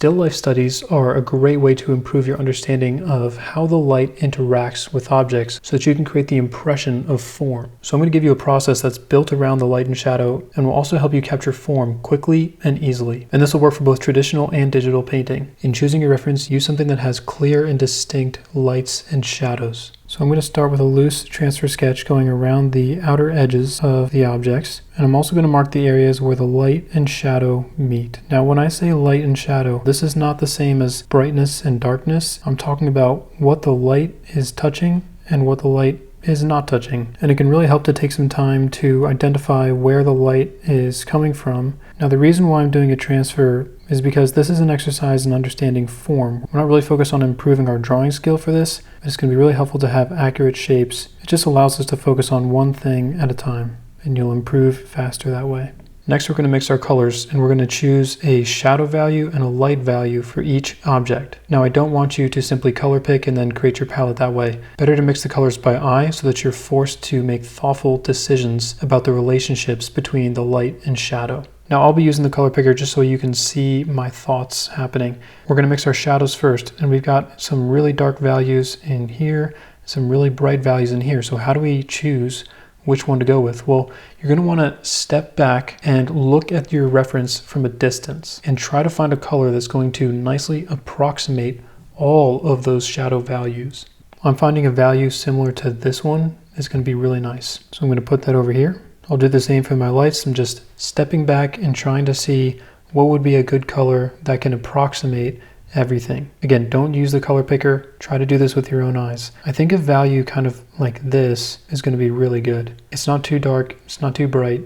Still life studies are a great way to improve your understanding of how the light interacts with objects so that you can create the impression of form. So I'm going to give you a process that's built around the light and shadow and will also help you capture form quickly and easily. And this will work for both traditional and digital painting. In choosing your reference, use something that has clear and distinct lights and shadows. So I'm going to start with a loose transfer sketch going around the outer edges of the objects. And I'm also going to mark the areas where the light and shadow meet. Now, when I say light and shadow, this is not the same as brightness and darkness. I'm talking about what the light is touching and what the light is not touching. And it can really help to take some time to identify where the light is coming from. Now, the reason why I'm doing a transfer is because this is an exercise in understanding form. We're not really focused on improving our drawing skill for this, but it's going to be really helpful to have accurate shapes. It just allows us to focus on one thing at a time, and you'll improve faster that way. Next, we're going to mix our colors, and we're going to choose a shadow value and a light value for each object. Now, I don't want you to simply color pick and then create your palette that way. Better to mix the colors by eye so that you're forced to make thoughtful decisions about the relationships between the light and shadow. Now, I'll be using the color picker just so you can see my thoughts happening. We're going to mix our shadows first, and we've got some really dark values in here, some really bright values in here. So how do we choose which one to go with? Well, you're going to want to step back and look at your reference from a distance and try to find a color that's going to nicely approximate all of those shadow values. I'm finding a value similar to this one is going to be really nice. So I'm going to put that over here. I'll do the same for my lights. I'm just stepping back and trying to see what would be a good color that can approximate everything. Again, don't use the color picker. Try to do this with your own eyes. I think a value kind of like this is going to be really good. It's not too dark, it's not too bright.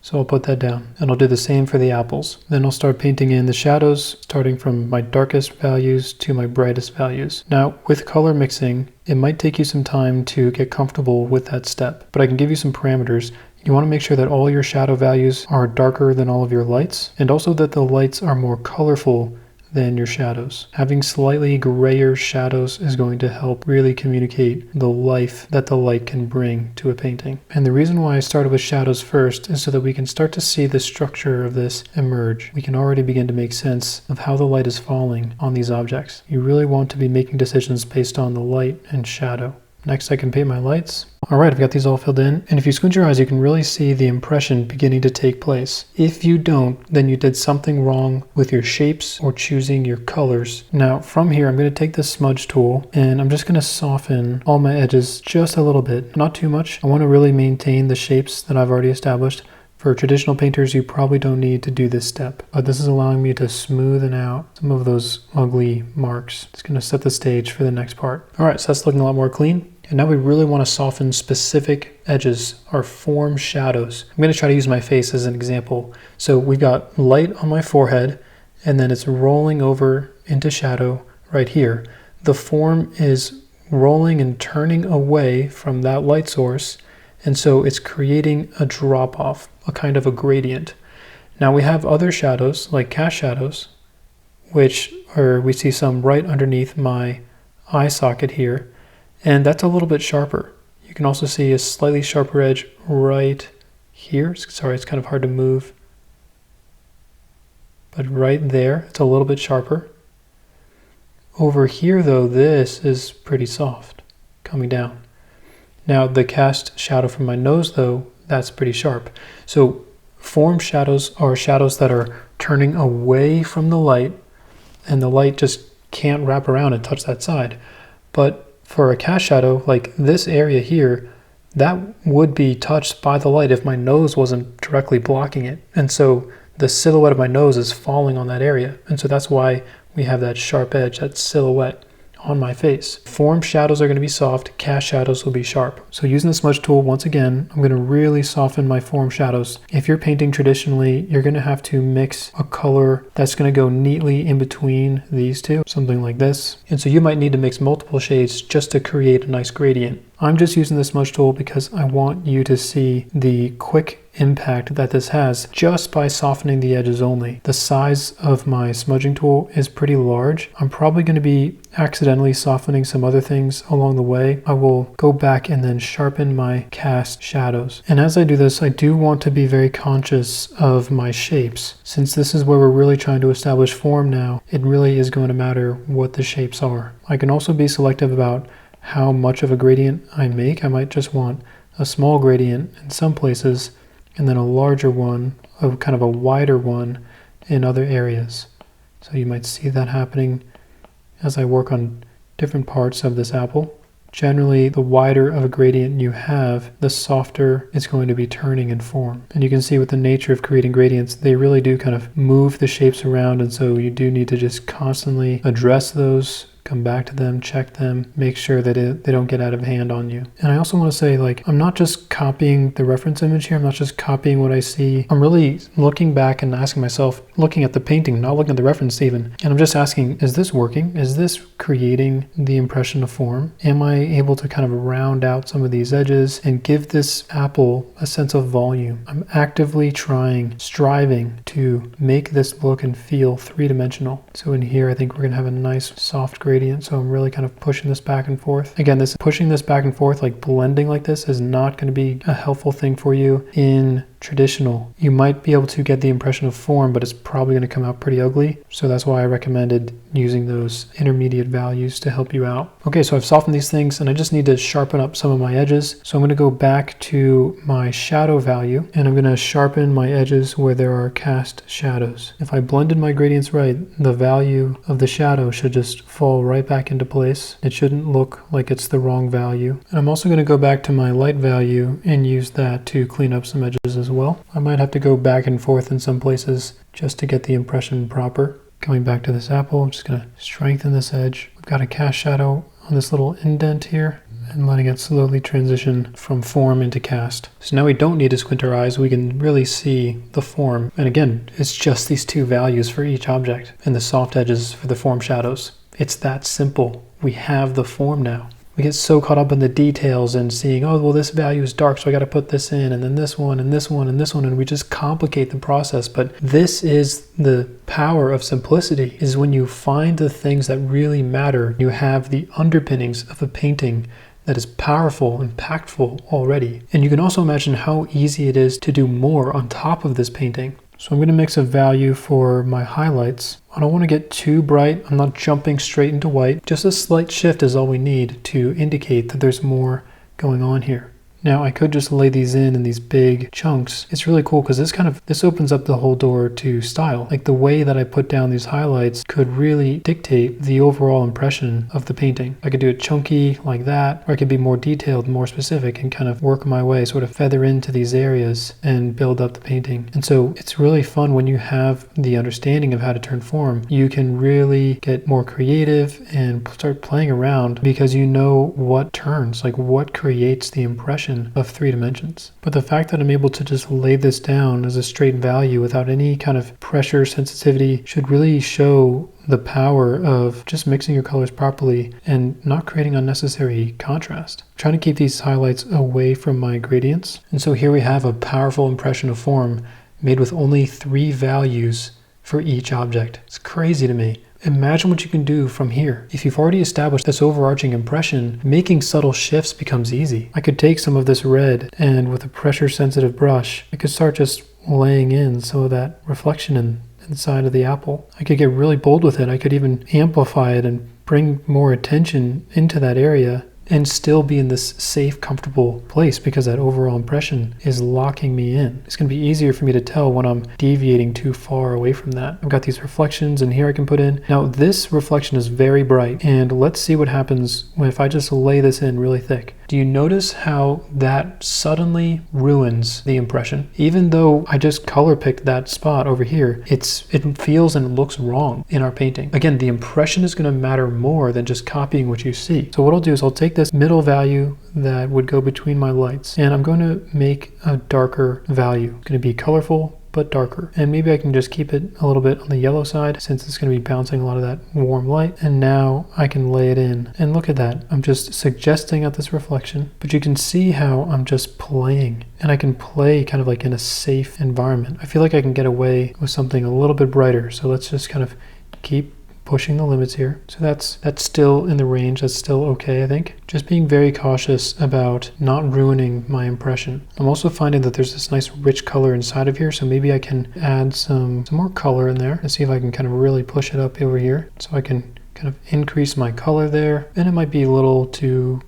So I'll put that down, and I'll do the same for the apples. Then I'll start painting in the shadows, starting from my darkest values to my brightest values. Now, with color mixing, it might take you some time to get comfortable with that step, but I can give you some parameters. You want to make sure that all your shadow values are darker than all of your lights, and also that the lights are more colorful than your shadows. Having slightly grayer shadows is going to help really communicate the life that the light can bring to a painting. And the reason why I started with shadows first is so that we can start to see the structure of this emerge. We can already begin to make sense of how the light is falling on these objects. You really want to be making decisions based on the light and shadow. Next, I can paint my lights. All right, I've got these all filled in. And if you squint your eyes, you can really see the impression beginning to take place. If you don't, then you did something wrong with your shapes or choosing your colors. Now, from here, I'm going to take this smudge tool and I'm just going to soften all my edges just a little bit. Not too much. I want to really maintain the shapes that I've already established. For traditional painters, you probably don't need to do this step, but this is allowing me to smoothen out some of those ugly marks. It's going to set the stage for the next part. All right, so that's looking a lot more clean. And now we really want to soften specific edges, our form shadows. I'm going to try to use my face as an example. So we've got light on my forehead, and then it's rolling over into shadow right here. The form is rolling and turning away from that light source, and so it's creating a drop-off, a kind of a gradient. Now we have other shadows, like cast shadows, which are, we see some right underneath my eye socket here, and that's a little bit sharper. You can also see a slightly sharper edge right here. Sorry, it's kind of hard to move. But right there, it's a little bit sharper. Over here, though, this is pretty soft, coming down. Now, the cast shadow from my nose, though, that's pretty sharp. So form shadows are shadows that are turning away from the light, and the light just can't wrap around and touch that side. But for a cast shadow, like this area here, that would be touched by the light if my nose wasn't directly blocking it. And so the silhouette of my nose is falling on that area. And so that's why we have that sharp edge, that silhouette on my face. Form shadows are going to be soft, cast shadows will be sharp. So using the smudge tool, once again, I'm going to really soften my form shadows. If you're painting traditionally, you're going to have to mix a color that's going to go neatly in between these two, something like this. And so you might need to mix multiple shades just to create a nice gradient. I'm just using the smudge tool because I want you to see the quick impact that this has just by softening the edges only. The size of my smudging tool is pretty large. I'm probably going to be accidentally softening some other things along the way. I will go back and then sharpen my cast shadows. And as I do this, I do want to be very conscious of my shapes. Since this is where we're really trying to establish form now, it really is going to matter what the shapes are. I can also be selective about how much of a gradient I make. I might just want a small gradient in some places and then a larger one, kind of a wider one in other areas. So you might see that happening as I work on different parts of this apple. Generally, the wider of a gradient you have, the softer it's going to be turning in form. And you can see with the nature of creating gradients, they really do kind of move the shapes around, and so you do need to just constantly address those, come back to them, check them, make sure that they don't get out of hand on you. And I also want to say, like, I'm not just copying the reference image here, I'm not just copying what I see. I'm really looking back and asking myself, looking at the painting, not looking at the reference even, and I'm just asking, is this working? Is this creating the impression of form? Am I able to kind of round out some of these edges and give this apple a sense of volume? I'm actively striving to make this look and feel three-dimensional. So in here, I think we're gonna have a nice soft gradient. So I'm really kind of pushing this back and forth. Again, pushing this back and forth, like blending like this, is not going to be a helpful thing for you in traditional. You might be able to get the impression of form, but it's probably going to come out pretty ugly. So that's why I recommended using those intermediate values to help you out. Okay, so I've softened these things and I just need to sharpen up some of my edges. So I'm going to go back to my shadow value and I'm going to sharpen my edges where there are cast shadows. If I blended my gradients right, the value of the shadow should just fall right back into place. It shouldn't look like it's the wrong value. And I'm also going to go back to my light value and use that to clean up some edges as well. I might have to go back and forth in some places just to get the impression proper. Coming back to this apple, I'm just going to strengthen this edge. We've got a cast shadow on this little indent here and letting it slowly transition from form into cast. So now we don't need to squint our eyes, we can really see the form. And again, it's just these two values for each object and the soft edges for the form shadows. It's that simple. We have the form now. We get so caught up in the details and seeing, oh, well, this value is dark, so I got to put this in, and then this one, and this one, and this one, and we just complicate the process. But this is the power of simplicity, is when you find the things that really matter. You have the underpinnings of a painting that is powerful, impactful already. And you can also imagine how easy it is to do more on top of this painting. So I'm going to mix a value for my highlights. I don't want to get too bright. I'm not jumping straight into white. Just a slight shift is all we need to indicate that there's more going on here. Now I could just lay these in these big chunks. It's really cool because this opens up the whole door to style. Like the way that I put down these highlights could really dictate the overall impression of the painting. I could do it chunky like that, or I could be more detailed, more specific, and kind of work my way, sort of feather into these areas and build up the painting. And so it's really fun when you have the understanding of how to turn form. You can really get more creative and start playing around because you know what turns, like what creates the impression of 3 dimensions. But the fact that I'm able to just lay this down as a straight value without any kind of pressure sensitivity should really show the power of just mixing your colors properly and not creating unnecessary contrast. I'm trying to keep these highlights away from my gradients. And so here we have a powerful impression of form made with only 3 values for each object. It's crazy to me. Imagine what you can do from here. If you've already established this overarching impression, making subtle shifts becomes easy. I could take some of this red and with a pressure sensitive brush, I could start just laying in some of that reflection inside of the apple. I could get really bold with it. I could even amplify it and bring more attention into that area and still be in this safe, comfortable place because that overall impression is locking me in. It's going to be easier for me to tell when I'm deviating too far away from that. I've got these reflections and here I can put in. Now this reflection is very bright and let's see what happens if I just lay this in really thick. Do you notice how that suddenly ruins the impression? Even though I just color picked that spot over here, it feels and looks wrong in our painting. Again, the impression is going to matter more than just copying what you see. So what I'll do is I'll take this middle value that would go between my lights and I'm going to make a darker value. It's going to be colorful, but darker. And maybe I can just keep it a little bit on the yellow side since it's going to be bouncing a lot of that warm light. And now I can lay it in. And look at that. I'm just suggesting at this reflection, but you can see how I'm just playing. And I can play kind of like in a safe environment. I feel like I can get away with something a little bit brighter. So let's just kind of keep pushing the limits here. So that's still in the range. That's still okay, I think. Just being very cautious about not ruining my impression. I'm also finding that there's this nice rich color inside of here, so maybe I can add some more color in there and see if I can kind of really push it up over here. So I can kind of increase my color there, and it might be a little too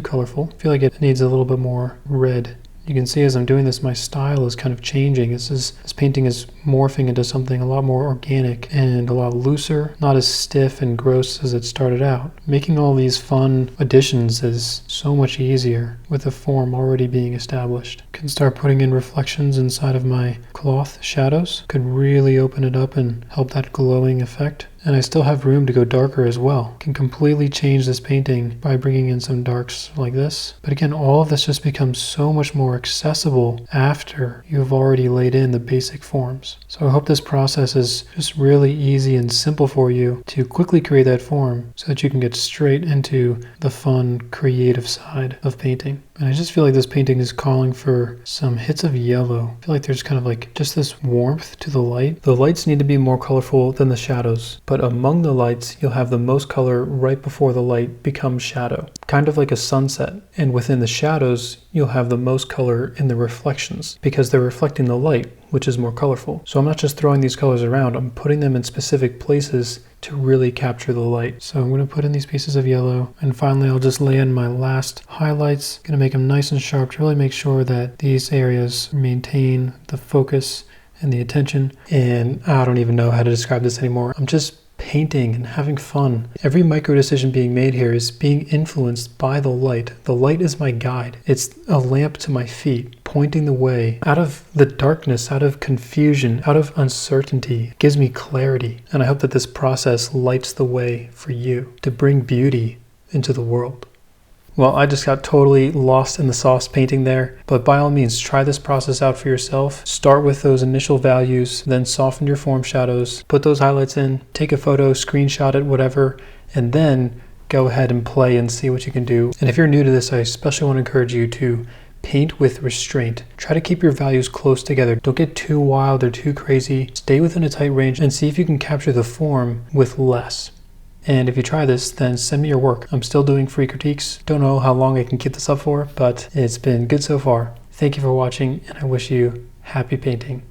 colorful. I feel like it needs a little bit more red. You can see as I'm doing this, my style is kind of changing. This painting is morphing into something a lot more organic and a lot looser, not as stiff and gross as it started out. Making all these fun additions is so much easier with the form already being established. I can start putting in reflections inside of my cloth shadows. Could really open it up and help that glowing effect. And I still have room to go darker as well. Can completely change this painting by bringing in some darks like this. But again, all of this just becomes so much more accessible after you've already laid in the basic forms. So I hope this process is just really easy and simple for you to quickly create that form so that you can get straight into the fun, creative side of painting. And I just feel like this painting is calling for some hits of yellow. I feel like there's kind of like just this warmth to the light. The lights need to be more colorful than the shadows, but among the lights, you'll have the most color right before the light becomes shadow, kind of like a sunset. And within the shadows, you'll have the most color in the reflections because they're reflecting the light, which is more colorful. So I'm not just throwing these colors around, I'm putting them in specific places to really capture the light. So I'm going to put in these pieces of yellow, and finally I'll just lay in my last highlights. Going to make them nice and sharp to really make sure that these areas maintain the focus and the attention. And I don't even know how to describe this anymore. I'm just painting and having fun. Every micro decision being made here is being influenced by the light. The light is my guide. It's a lamp to my feet, pointing the way out of the darkness, out of confusion, out of uncertainty. It gives me clarity. And I hope that this process lights the way for you to bring beauty into the world. Well, I just got totally lost in the sauce painting there, but by all means, try this process out for yourself. Start with those initial values, then soften your form shadows, put those highlights in, take a photo, screenshot it, whatever, and then go ahead and play and see what you can do. And if you're new to this, I especially want to encourage you to paint with restraint. Try to keep your values close together. Don't get too wild or too crazy. Stay within a tight range and see if you can capture the form with less. And if you try this, then send me your work. I'm still doing free critiques. Don't know how long I can keep this up for, but it's been good so far. Thank you for watching, and I wish you happy painting.